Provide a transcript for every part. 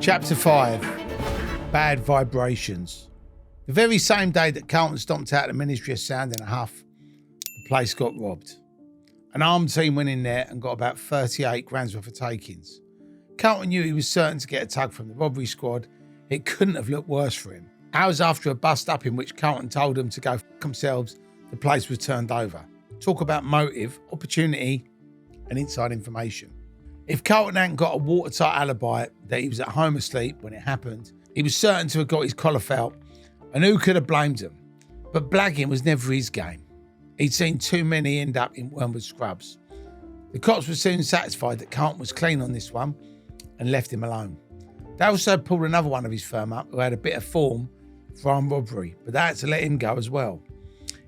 Chapter 5. Bad Vibrations. The very same day that Carlton stomped out of the Ministry of Sound in a huff, the place got robbed. An armed team went in there and got about 38 grand's worth of takings. Carlton knew he was certain to get a tug from the robbery squad. It couldn't have looked worse for him. Hours after a bust-up in which Carlton told them to go f*** themselves, the place was turned over. Talk about motive, opportunity and inside information. If Carlton hadn't got a watertight alibi that he was at home asleep when it happened, he was certain to have got his collar felt, and who could have blamed him? But blagging was never his game. He'd seen too many end up in Wormwood scrubs. The cops were soon satisfied that Carlton was clean on this one and left him alone. They also pulled another one of his firm up who had a bit of form for armed robbery, but they had to let him go as well.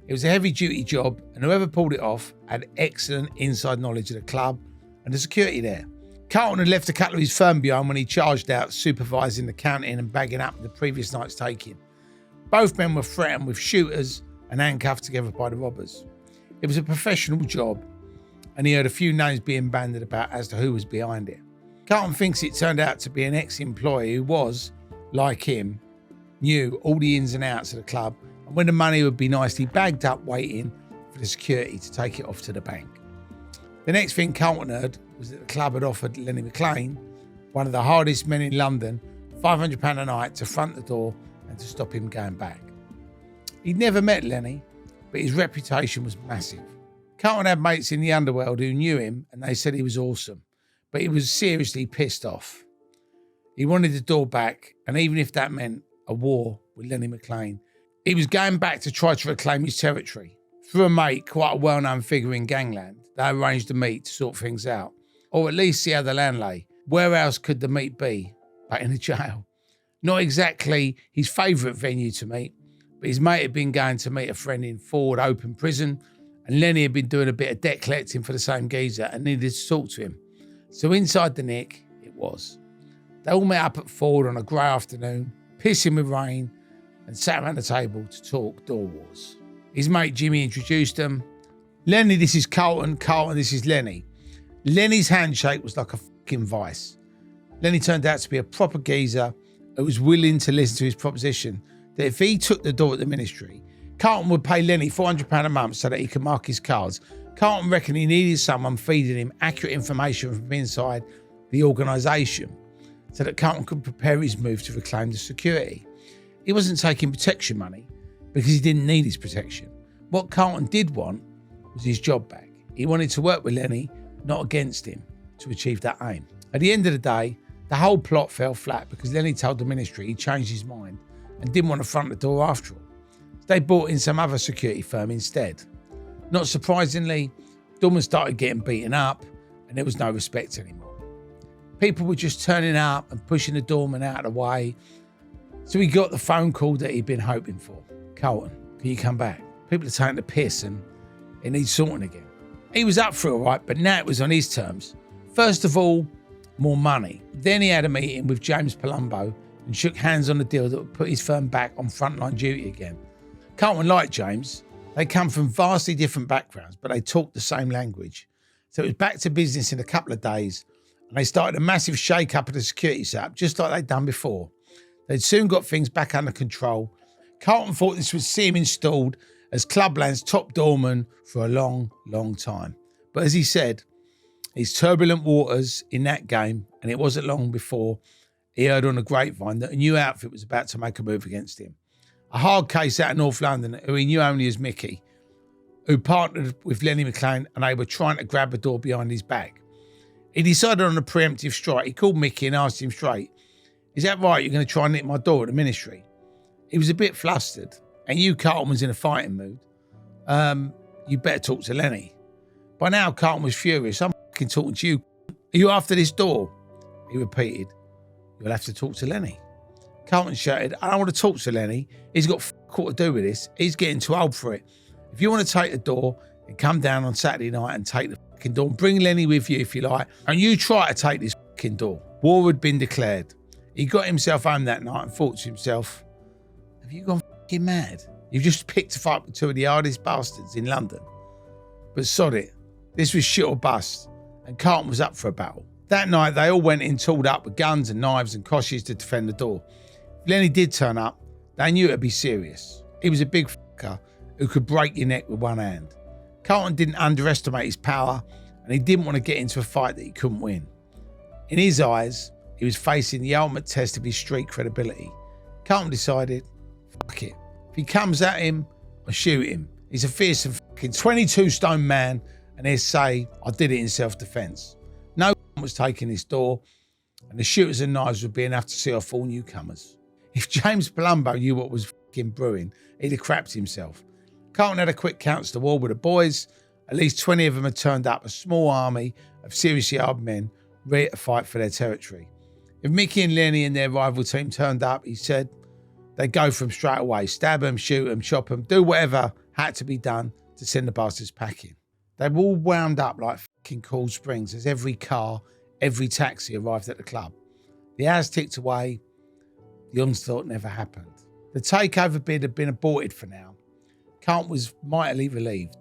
It was a heavy-duty job, and whoever pulled it off had excellent inside knowledge of the club and the security there. Carlton had left a couple of his firm behind when he charged out supervising the counting and bagging up the previous night's taking. Both men were threatened with shooters and handcuffed together by the robbers. It was a professional job, and he heard a few names being bandied about as to who was behind it. Carlton thinks it turned out to be an ex-employee who was, like him, knew all the ins and outs of the club, and when the money would be nicely bagged up waiting for the security to take it off to the bank. The next thing Carlton heard was that the club had offered Lenny McLean, one of the hardest men in London, £500 a night to front the door and to stop him going back. He'd never met Lenny, but his reputation was massive. Carlton had mates in the underworld who knew him and they said he was awesome, but he was seriously pissed off. He wanted the door back, and even if that meant a war with Lenny McLean, he was going back to try to reclaim his territory. Through a mate, quite a well-known figure in gangland, they arranged a meet to sort things out, or at least see how the land lay. Where else could the meet be but in a jail? Not exactly his favourite venue to meet, but his mate had been going to meet a friend in Ford Open Prison, and Lenny had been doing a bit of debt collecting for the same geezer and needed to talk to him. So inside the nick, it was. They all met up at Ford on a grey afternoon, pissing with rain, and sat around the table to talk door wars. His mate Jimmy introduced them. Lenny, this is Carlton. Carlton, this is Lenny. Lenny's handshake was like a fucking vice. Lenny turned out to be a proper geezer who was willing to listen to his proposition that if he took the door at the ministry, Carlton would pay Lenny £400 a month so that he could mark his cards. Carlton reckoned he needed someone feeding him accurate information from inside the organisation so that Carlton could prepare his move to reclaim the security. He wasn't taking protection money because he didn't need his protection. What Carlton did want was his job back. He wanted to work with Lenny, not against him, to achieve that aim. At the end of the day, the whole plot fell flat because Lenny told the ministry he changed his mind and didn't want to front the door after all. They brought in some other security firm instead. Not surprisingly, doormen started getting beaten up and there was no respect anymore. People were just turning up and pushing the doorman out of the way. So he got the phone call that he'd been hoping for. Carlton, can you come back? People are taking the piss and it needs sorting again. He was up for it all right, but now it was on his terms. First of all, more money. Then he had a meeting with James Palumbo and shook hands on a deal that would put his firm back on frontline duty again. Carlton liked James. They come from vastly different backgrounds, but they talked the same language. So it was back to business in a couple of days, and they started a massive shake-up of the security setup, just like they'd done before. They'd soon got things back under control. Carlton thought this would see him installed as Clubland's top doorman for a long, long time. But as he said, it's turbulent waters in that game, and it wasn't long before he heard on the grapevine that a new outfit was about to make a move against him. A hard case out of North London who he knew only as Mickey, who partnered with Lenny McLean, and they were trying to grab a door behind his back. He decided on a preemptive strike. He called Mickey and asked him straight, "Is that right, you're going to try and nick my door at the ministry?" He was a bit flustered, and Carlton was in a fighting mood. You better talk to Lenny. By now, Carlton was furious. "I'm fucking talking to you. Are you after this door?" He repeated, "You'll have to talk to Lenny." Carlton shouted, "I don't want to talk to Lenny. He's got what to do with this. He's getting too old for it. If you want to take the door, then come down on Saturday night and take the fucking door. Bring Lenny with you if you like. And you try to take this fucking door." War had been declared. He got himself home that night and thought to himself, "Have you gone fucking mad? You've just picked a fight with two of the hardest bastards in London." But sod it. This was shit or bust, and Carlton was up for a battle. That night, they all went in tooled up with guns and knives and crosses to defend the door. If Lenny did turn up, they knew it'd be serious. He was a big fucker who could break your neck with one hand. Carlton didn't underestimate his power, and he didn't want to get into a fight that he couldn't win. In his eyes, he was facing the ultimate test of his street credibility. Carlton decided, fuck it. If he comes at him, I'll shoot him. He's a fearsome fucking 22-stone man, and he'll say, I did it in self-defence. No one was taking this door, and the shooters and knives would be enough to see off all newcomers. If James Palumbo knew what was fucking brewing, he'd have crapped himself. Carlton had a quick couch to war with the boys. At least 20 of them had turned up, a small army of seriously armed men ready to fight for their territory. If Mickey and Lenny and their rival team turned up, he said, they'd go for them straight away, stab them, shoot them, chop them, do whatever had to be done to send the bastards packing. They were all wound up like fucking Cool Springs as every car, every taxi arrived at the club. The hours ticked away. The onslaught never happened. The takeover bid had been aborted for now. Carlton was mightily relieved.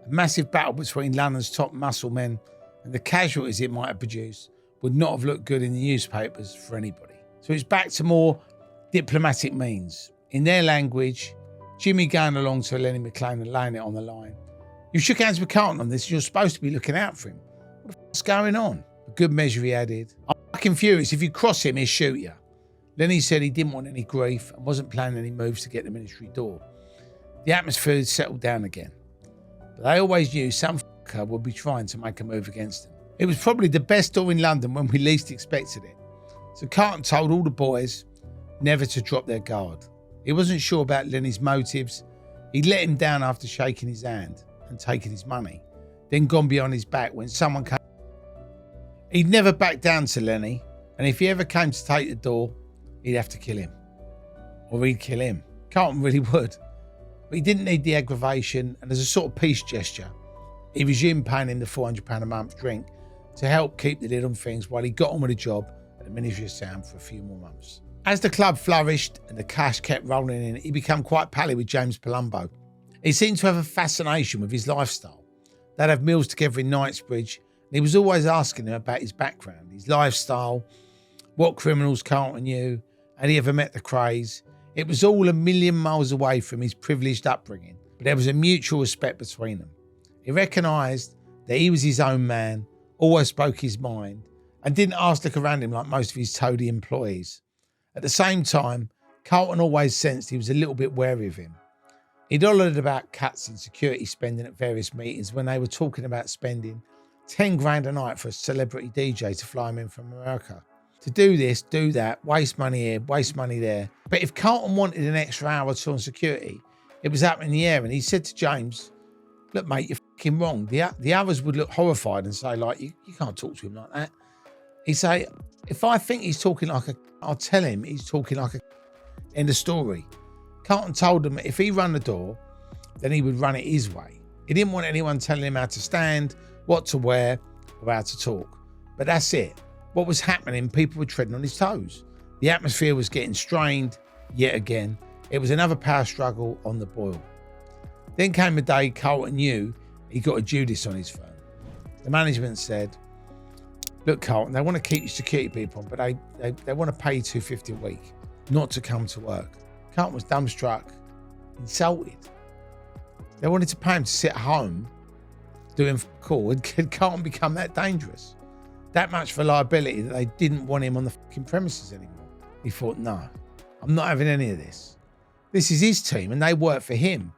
A massive battle between London's top muscle men and the casualties it might have produced would not have looked good in the newspapers for anybody. So it's back to more diplomatic means. In their language, Jimmy going along to Lenny McLean and laying it on the line. You shook hands with Carlton on this. You're supposed to be looking out for him. What the f***'s going on? For good measure, he added, I'm fucking furious. If you cross him, he'll shoot you. Lenny said he didn't want any grief and wasn't planning any moves to get the ministry door. The atmosphere had settled down again. But they always knew some fucker would be trying to make a move against them. It was probably the best door in London when we least expected it. So Carlton told all the boys never to drop their guard. He wasn't sure about Lenny's motives. He'd let him down after shaking his hand and taking his money, then gone behind his back when someone came. He'd never back down to Lenny, and if he ever came to take the door, he'd have to kill him. Or he'd kill him. Carlton really would. But he didn't need the aggravation, and as a sort of peace gesture, he resumed paying him the £400 a month drink to help keep the lid on things while he got on with a job at the Ministry of Sound for a few more months. As the club flourished and the cash kept rolling in, he became quite pally with James Palumbo. He seemed to have a fascination with his lifestyle. They'd have meals together in Knightsbridge, and he was always asking him about his background, his lifestyle, what criminals Carlton knew, had he ever met the craze. It was all a million miles away from his privileged upbringing, but there was a mutual respect between them. He recognised that he was his own man, always spoke his mind, and didn't ask look around him like most of his toady employees. At the same time, Carlton always sensed he was a little bit wary of him. He'd hollered about cuts in security spending at various meetings when they were talking about spending 10 grand a night for a celebrity DJ to fly him in from America. To do this, do that, waste money here, waste money there. But if Carlton wanted an extra hour or two on security, it was up in the air, and he said to James, look mate, you're fucking wrong. The others would look horrified and say like, you can't talk to him like that. He'd say, if I think he's talking like a, I'll tell him he's talking like a. End of story. Carlton told him if he ran the door, then he would run it his way. He didn't want anyone telling him how to stand, what to wear, or how to talk. But that's it. What was happening, people were treading on his toes. The atmosphere was getting strained yet again. It was another power struggle on the boil. Then came a day Carlton knew he got a Judas on his firm. The management said, look Carlton, they want to keep your security people on, but they want to pay you $250 a week not to come to work. Carlton was dumbstruck, insulted. They wanted to pay him to sit at home doing cool. Had Carlton become that dangerous? That much for liability that they didn't want him on the fucking premises anymore? He thought, no, I'm not having any of this. This is his team and they work for him.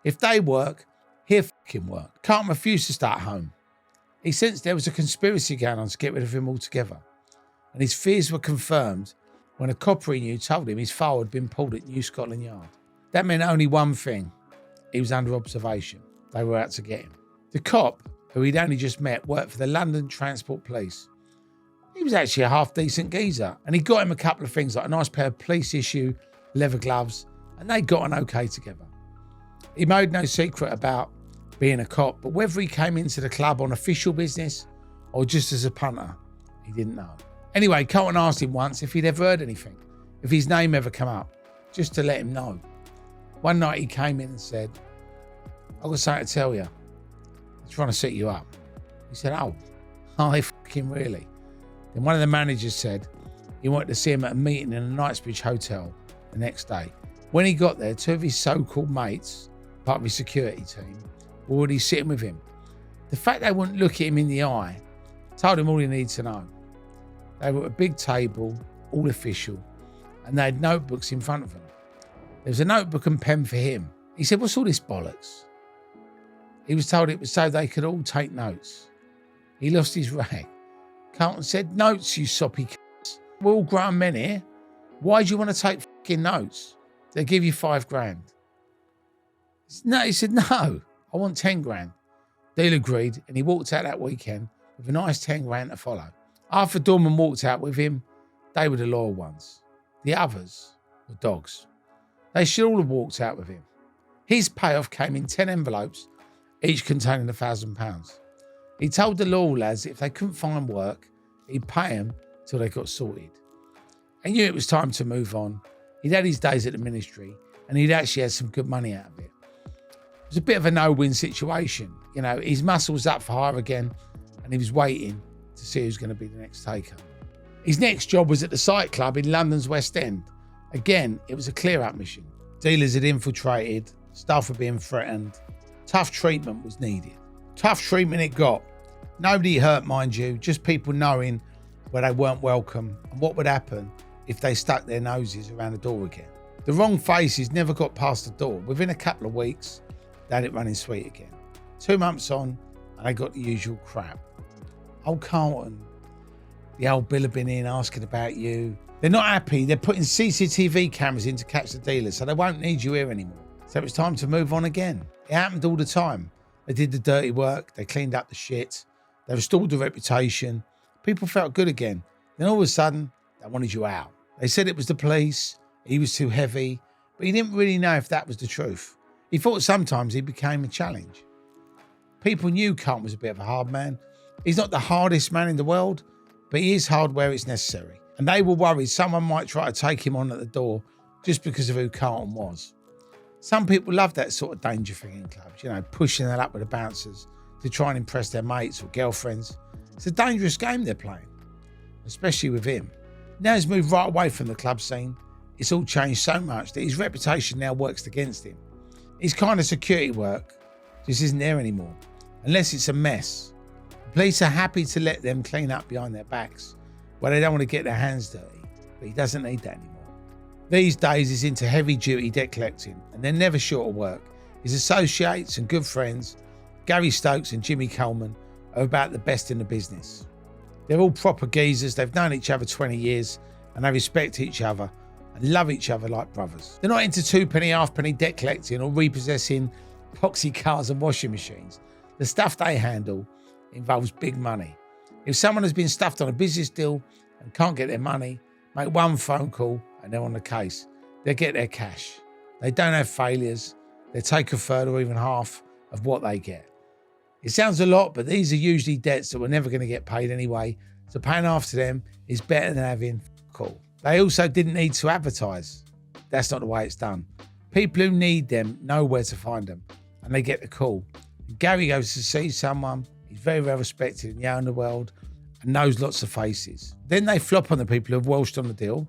If they work, he'll fucking work. Carlton refused to start home. He sensed there was a conspiracy going on to get rid of him altogether. And his fears were confirmed when a copper he knew told him his file had been pulled at New Scotland Yard. That meant only one thing. He was under observation. They were out to get him. The cop, who he'd only just met, worked for the London Transport Police. He was actually a half-decent geezer, and he got him a couple of things like a nice pair of police-issue leather gloves, and they got on okay together. He made no secret about being a cop, but whether he came into the club on official business or just as a punter, he didn't know. Anyway, Carlton asked him once if he'd ever heard anything, if his name ever come up, just to let him know. One night he came in and said, I've got something to tell you. They're trying to set you up. He said, oh, fucking really? Then one of the managers said he wanted to see him at a meeting in a Knightsbridge hotel the next day. When he got there, 2 of his so-called mates, part of his security team, were already sitting with him. The fact they wouldn't look at him in the eye told him all he needed to know. They were at a big table, all official, and they had notebooks in front of them. There was a notebook and pen for him. He said, "What's all this bollocks?" He was told it was so they could all take notes. He lost his rag. Carlton said, "Notes, you soppy c***s. We're all grown men here. Why do you want to take fucking notes? They give you $5,000. No, he said, "No, I want 10 grand. Deal agreed, and he walked out that weekend with a nice 10 grand to follow. After Dorman walked out with him, they were the loyal ones. The others were dogs. They should all have walked out with him. His payoff came in 10 envelopes, each containing £1,000. He told the loyal lads if they couldn't find work, he'd pay them till they got sorted. He knew it was time to move on. He'd had his days at the ministry, and he'd actually had some good money out of it. It was a bit of a no-win situation. You know, his muscle was up for hire again, and he was waiting to see who's going to be the next taker. His next job was at the Sight Club in London's West End. Again, it was a clear-up mission. Dealers had infiltrated, staff were being threatened. Tough treatment was needed. Tough treatment it got. Nobody hurt, mind you, just people knowing where they weren't welcome and what would happen if they stuck their noses around the door again. The wrong faces never got past the door. Within a couple of weeks, they had it running sweet again. 2 months on, and they got the usual crap. "Oh, Carlton, the old Bill have been in asking about you." They're not happy. They're putting CCTV cameras in to catch the dealers, so they won't need you here anymore. So it was time to move on again. It happened all the time. They did the dirty work. They cleaned up the shit. They restored the reputation. People felt good again. Then all of a sudden, they wanted you out. They said it was the police. He was too heavy, but he didn't really know if that was the truth. He thought sometimes he became a challenge. People knew Carlton was a bit of a hard man. He's not the hardest man in the world, but he is hard where it's necessary. And they were worried someone might try to take him on at the door just because of who Carlton was. Some people love that sort of danger thing in clubs, you know, pushing that up with the bouncers to try and impress their mates or girlfriends. It's a dangerous game they're playing, especially with him. Now he's moved right away from the club scene. It's all changed so much that his reputation now works against him. His kind of security work just isn't there anymore, unless it's a mess. The police are happy to let them clean up behind their backs, where they don't want to get their hands dirty, but he doesn't need that anymore. These days he's into heavy duty debt collecting, and they're never short of work. His associates and good friends, Gary Stokes and Jimmy Coleman, are about the best in the business. They're all proper geezers. They've known each other 20 years, and they respect each other and love each other like brothers. They're not into 2-penny, half-penny debt collecting or repossessing poxy cars and washing machines. The stuff they handle involves big money. If someone has been stuffed on a business deal and can't get their money, make one phone call and they're on the case. They'll get their cash. They don't have failures. They take a third or even half of what they get. It sounds a lot, but these are usually debts that we're never going to get paid anyway, so paying after them is better than having call. They also didn't need to advertise. That's not the way it's done. People who need them know where to find them, and they get the call. Gary goes to see someone. He's very well respected in the underworld and knows lots of faces. Then they flop on the people who have welched on the deal,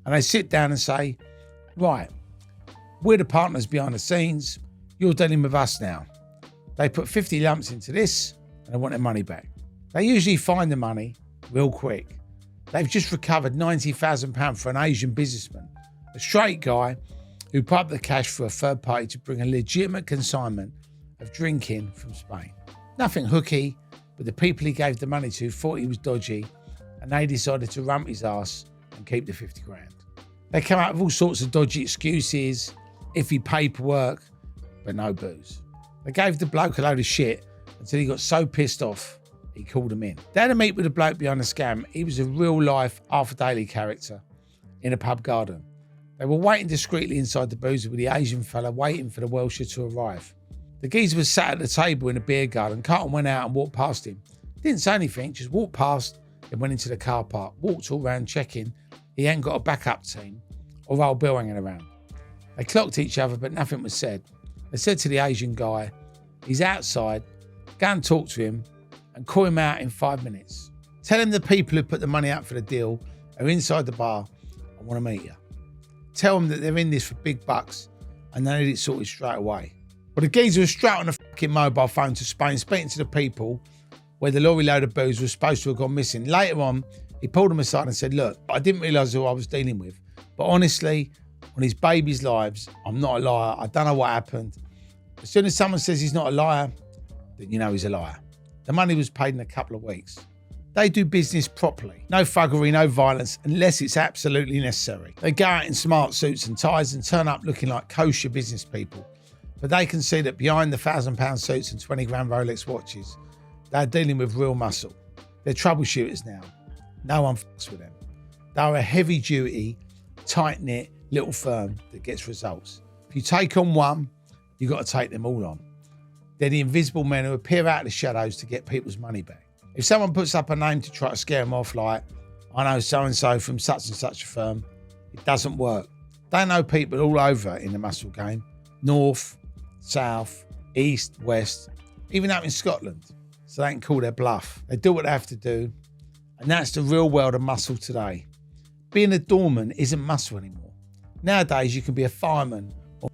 and they sit down and say, "Right, we're the partners behind the scenes. You're dealing with us now." They put 50 lumps into this and they want their money back. They usually find the money real quick. They've just recovered £90,000 for an Asian businessman, a straight guy who piped the cash for a third party to bring a legitimate consignment of drinking from Spain. Nothing hooky, but the people he gave the money to thought he was dodgy, and they decided to rump his ass and keep the 50 grand. They come out with all sorts of dodgy excuses, iffy paperwork, but no booze. They gave the bloke a load of shit until he got so pissed off, he called him in. They had a meet with the bloke behind the scam. He was a real-life Arthur Daly character in a pub garden. They were waiting discreetly inside the boozer with the Asian fella waiting for the Welsher to arrive. The geezer was sat at the table in a beer garden. Carlton went out and walked past him. Didn't say anything, just walked past and went into the car park. Walked all round checking he hadn't got a backup team or old Bill hanging around. They clocked each other, but nothing was said. They said to the Asian guy, "He's outside, go and talk to him and call him out in 5 minutes." Tell him the people who put the money up for the deal are inside the bar and want to meet you. Tell them that they're in this for big bucks and they need it sorted straight away. Well, the geezer was straight on a fucking mobile phone to Spain, speaking to the people where the lorry load of booze was supposed to have gone missing. Later on, he pulled them aside and said, look, I didn't realise who I was dealing with, but honestly, on his baby's lives, I'm not a liar. I don't know what happened. As soon as someone says he's not a liar, then you know he's a liar. The money was paid in a couple of weeks. They do business properly. No thuggery, no violence, unless it's absolutely necessary. They go out in smart suits and ties and turn up looking like kosher business people. But they can see that behind the £1,000 suits and 20 grand Rolex watches, they're dealing with real muscle. They're troubleshooters now. No one fucks with them. They're a heavy duty, tight-knit little firm that gets results. If you take on one, you've got to take them all on. They're the invisible men who appear out of the shadows to get people's money back. If someone puts up a name to try to scare them off, like, I know so-and-so from such and such a firm, it doesn't work. They know people all over in the muscle game. North, south, east, west, even up in Scotland. So they can call their bluff. They do what they have to do. And that's the real world of muscle today. Being a doorman isn't muscle anymore. Nowadays, you can be a fireman all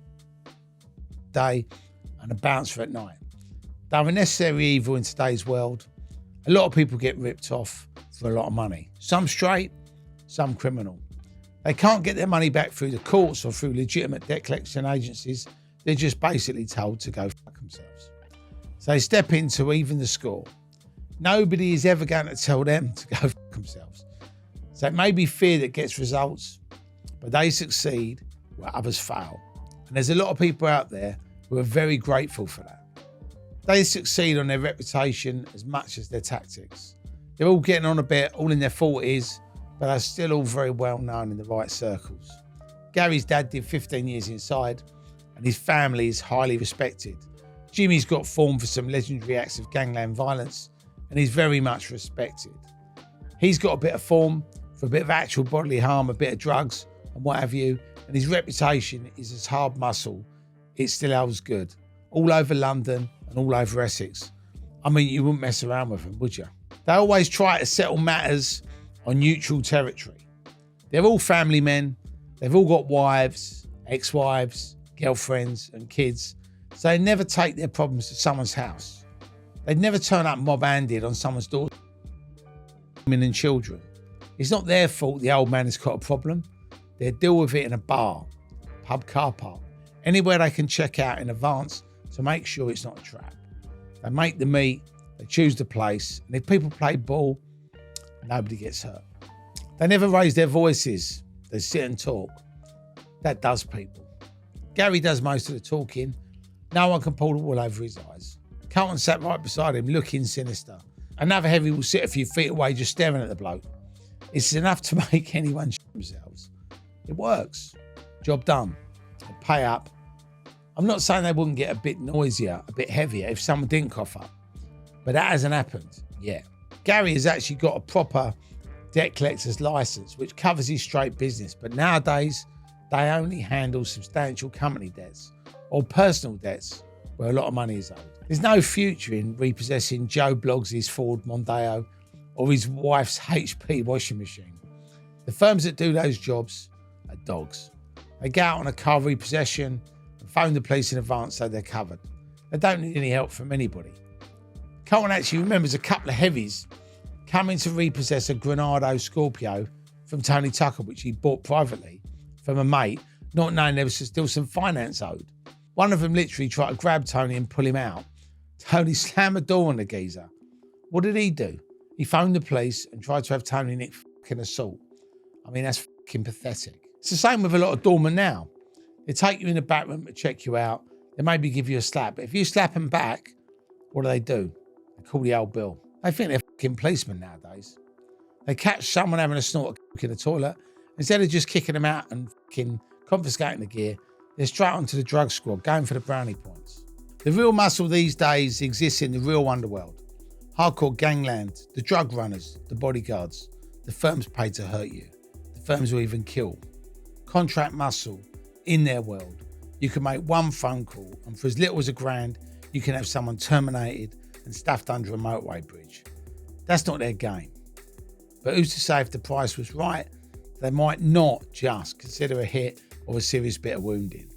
day and a bouncer at night. They're a necessary evil in today's world. A lot of people get ripped off for a lot of money. Some straight, some criminal. They can't get their money back through the courts or through legitimate debt collection agencies. They're just basically told to go fuck themselves. So they step in to even the score. Nobody is ever going to tell them to go fuck themselves. So it may be fear that gets results, but they succeed where others fail. And there's a lot of people out there who are very grateful for that. They succeed on their reputation as much as their tactics. They're all getting on a bit, all in their 40s, but they're still all very well known in the right circles. Gary's dad did 15 years inside, and his family is highly respected. Jimmy's got formed for some legendary acts of gangland violence, and he's very much respected. He's got a bit of form for a bit of actual bodily harm, a bit of drugs, and what have you, and his reputation is as hard muscle. It still holds good. All over London and all over Essex. I mean, you wouldn't mess around with them, would you? They always try to settle matters on neutral territory. They're all family men. They've all got wives, ex-wives, girlfriends and kids. So they never take their problems to someone's house. They'd never turn up mob-handed on someone's door, women and children. It's not their fault the old man has got a problem. They deal with it in a bar, pub, car park, anywhere they can check out in advance to make sure it's not a trap. They make the meet, they choose the place, and if people play ball, nobody gets hurt. They never raise their voices, they sit and talk. That does people. Gary does most of the talking. No one can pull the wool over his eyes. Carlton sat right beside him, looking sinister. Another heavy will sit a few feet away just staring at the bloke. It's enough to make anyone shit themselves. It works. Job done. They pay up. I'm not saying they wouldn't get a bit noisier, a bit heavier if someone didn't cough up, but that hasn't happened yet. Gary has actually got a proper debt collector's license, which covers his straight business, but nowadays they only handle substantial company debts or personal debts where a lot of money is owed. There's no future in repossessing Joe Bloggs' Ford Mondeo or his wife's HP washing machine. The firms that do those jobs are dogs. They go out on a car repossession and phone the police in advance so they're covered. They don't need any help from anybody. Carlton actually remembers a couple of heavies coming to repossess a Granado Scorpio from Tony Tucker, which he bought privately from a mate, not knowing there was still some finance owed. One of them literally tried to grab Tony and pull him out. Tony slammed the door on the geezer. What did he do? He phoned the police and tried to have Tony nick fucking assault. I mean, that's fucking pathetic. It's the same with a lot of doormen now. They take you in the back room to check you out. They maybe give you a slap. But if you slap them back, what do? They call the old bill. They think they're fucking policemen nowadays. They catch someone having a snort of coke in the toilet. Instead of just kicking them out and fucking confiscating the gear, they're straight onto the drug squad, going for the brownie points. The real muscle these days exists in the real underworld. Hardcore gangland, the drug runners, the bodyguards, the firms paid to hurt you, the firms who even kill. Contract muscle in their world. You can make one phone call and for as little as £1,000, you can have someone terminated and stuffed under a motorway bridge. That's not their game. But who's to say if the price was right, they might not just consider a hit or a serious bit of wounding.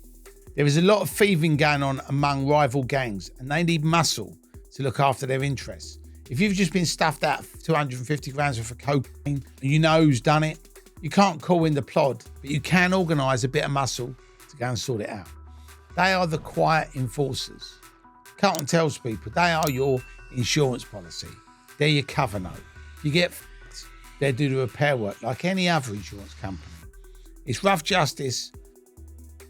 There is a lot of thieving going on among rival gangs, and they need muscle to look after their interests. If you've just been stuffed out 250 grams worth of cocaine and you know who's done it, you can't call in the plod, but you can organise a bit of muscle to go and sort it out. They are the quiet enforcers. Carlton tells people they are your insurance policy. They're your cover note. You get f***ed, they do the repair work like any other insurance company. It's rough justice,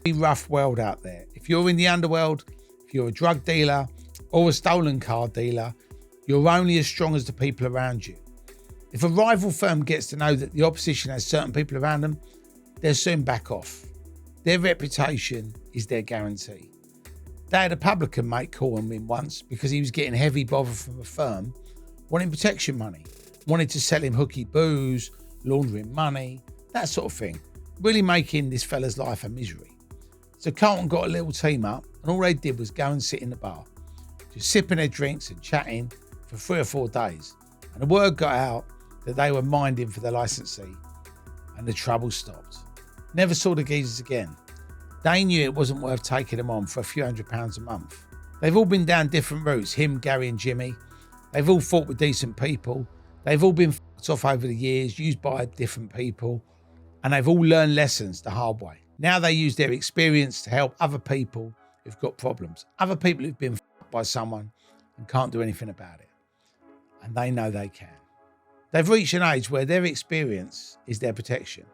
a rough world out there. If you're in the underworld, if you're a drug dealer or a stolen car dealer, you're only as strong as the people around you. If a rival firm gets to know that the opposition has certain people around them, they'll soon back off. Their reputation is their guarantee. They had a publican mate call him in once because he was getting heavy bother from a firm wanting protection money, wanted to sell him hooky booze, laundering money, that sort of thing, really making this fella's life a misery. So Carlton got a little team up and all they did was go and sit in the bar, just sipping their drinks and chatting for 3 or 4 days. And the word got out that they were minding for the licensee and the trouble stopped. Never saw the geezers again. They knew it wasn't worth taking them on for a few £100s a month. They've all been down different routes, him, Gary and Jimmy. They've all fought with decent people. They've all been fucked off over the years, used by different people. And they've all learned lessons the hard way. Now they use their experience to help other people who've got problems. Other people who've been fucked by someone and can't do anything about it. And they know they can. They've reached an age where their experience is their protection.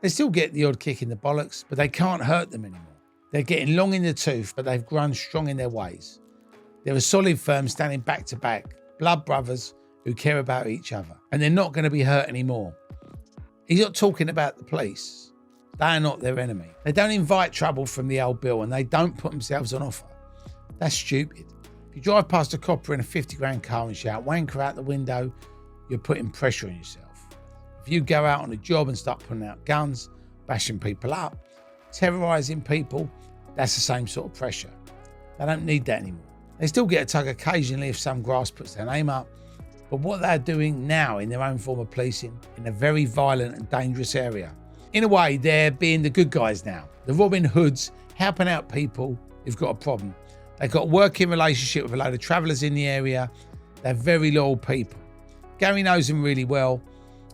They still get the odd kick in the bollocks, but they can't hurt them anymore. They're getting long in the tooth, but they've grown strong in their ways. They're a solid firm standing back to back, blood brothers who care about each other, and they're not going to be hurt anymore. He's not talking about the police. They are not their enemy. They don't invite trouble from the old bill, and they don't put themselves on offer. That's stupid. If you drive past a copper in a 50 grand car and shout wanker out the window, you're putting pressure on yourself. If you go out on a job and start putting out guns, bashing people up, terrorising people, that's the same sort of pressure. They don't need that anymore. They still get a tug occasionally if some grass puts their name up, but what they're doing now in their own form of policing in a very violent and dangerous area. In a way, they're being the good guys now. The Robin Hoods helping out people who've got a problem. They've got a working relationship with a load of travellers in the area. They're very loyal people. Gary knows them really well.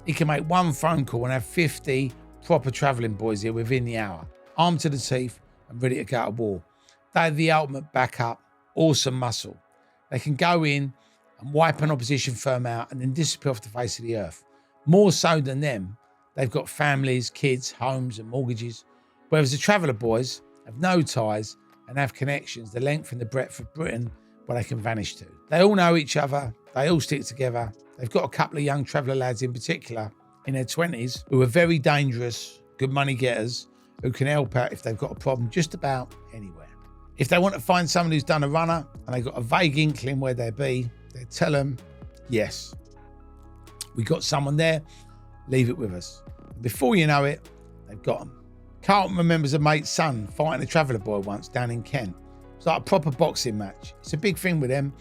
He can make one phone call and have 50 proper travelling boys here within the hour, armed to the teeth and ready to go to war. They're the ultimate backup, awesome muscle. They can go in and wipe an opposition firm out and then disappear off the face of the earth. More so than them, they've got families, kids, homes and mortgages, whereas the traveller boys have no ties and have connections the length and the breadth of Britain where they can vanish to. They all know each other, they all stick together. They've got a couple of young traveller lads in particular in their 20s who are very dangerous, good money getters, who can help out if they've got a problem just about anywhere. If they want to find someone who's done a runner and they've got a vague inkling where they'll be, they tell them, yes, we got someone there, leave it with us. And before you know it, they've got them. Carlton remembers a mate's son fighting a traveller boy once down in Kent. It's like a proper boxing match. It's a big thing with them.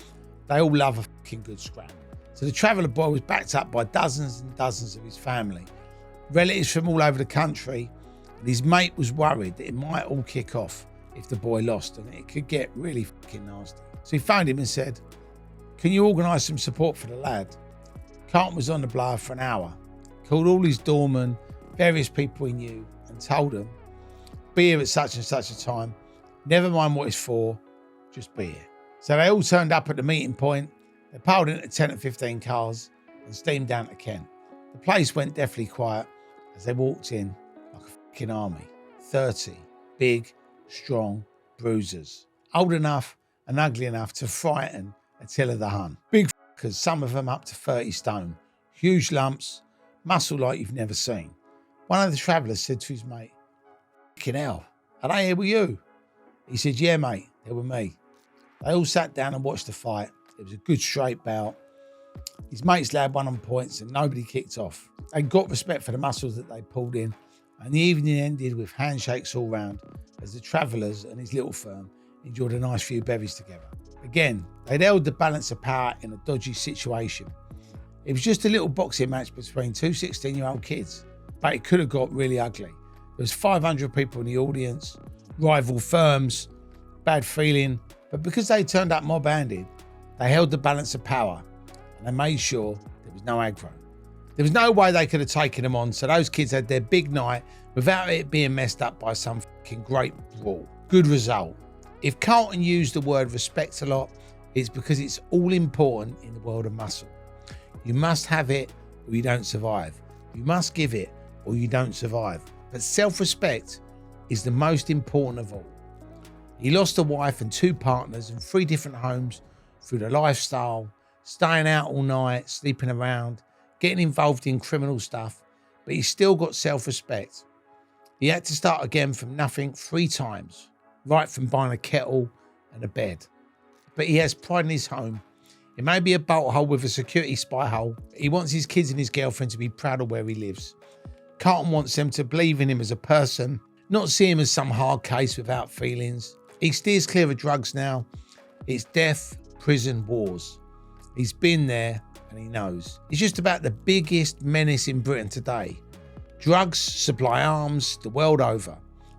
They all love a fucking good scrap. So the traveller boy was backed up by dozens and dozens of his family, relatives from all over the country, and his mate was worried that it might all kick off if the boy lost and it could get really fucking nasty. So he phoned him and said, can you organise some support for the lad? Carlton was on the blower for an hour, called all his doormen, various people he knew, and told them, be here at such and such a time, never mind what it's for, just be here. So they all turned up at the meeting point. They piled into 10 or 15 cars and steamed down to Kent. The place went deathly quiet as they walked in like a fucking army. 30 big, strong bruisers, old enough and ugly enough to frighten Attila the Hun. Big fuckers, some of them up to 30 stone, huge lumps, muscle like you've never seen. One of the travellers said to his mate, fucking hell, are they here with you? He said, yeah mate, they were me. They all sat down and watched the fight. It was a good straight bout. His mates lad won on points and nobody kicked off. They got respect for the muscles that they pulled in, and the evening ended with handshakes all round as the travellers and his little firm enjoyed a nice few bevies together. Again, they'd held the balance of power in a dodgy situation. It was just a little boxing match between two 16-year-old kids, but it could have got really ugly. There was 500 people in the audience, rival firms, bad feeling, but because they turned up mob-handed, they held the balance of power and they made sure there was no aggro. There was no way they could have taken them on, so those kids had their big night without it being messed up by some fucking great brawl. Good result. If Carlton used the word respect a lot, it's because it's all important in the world of muscle. You must have it or you don't survive. You must give it or you don't survive. But self-respect is the most important of all. He lost a wife and 2 partners and 3 different homes through the lifestyle, staying out all night, sleeping around, getting involved in criminal stuff, but he's still got self-respect. He had to start again from nothing 3 times, right from buying a kettle and a bed. But he has pride in his home. It may be a bolt hole with a security spy hole. He wants his kids and his girlfriend to be proud of where he lives. Carlton wants them to believe in him as a person, not see him as some hard case without feelings. He steers clear of drugs now. It's death, prison, wars. He's been there and he knows. It's just about the biggest menace in Britain today. Drugs supply arms the world over.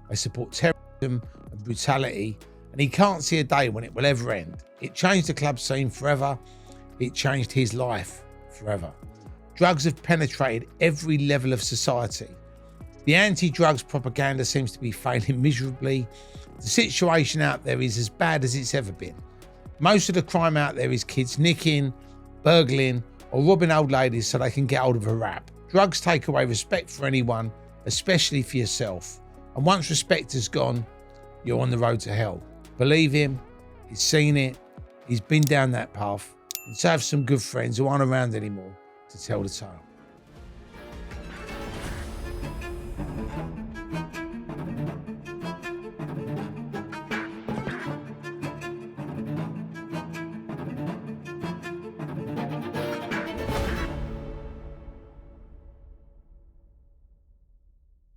They support terrorism and brutality, and he can't see a day when it will ever end. It changed the club scene forever. It changed his life forever. Drugs have penetrated every level of society. The anti-drugs propaganda seems to be failing miserably. The situation out there is as bad as it's ever been. Most of the crime out there is kids nicking, burgling, or robbing old ladies so they can get hold of a rap. Drugs take away respect for anyone, especially for yourself. And once respect is gone, you're on the road to hell. Believe him, he's seen it, he's been down that path, and so have some good friends who aren't around anymore to tell the tale.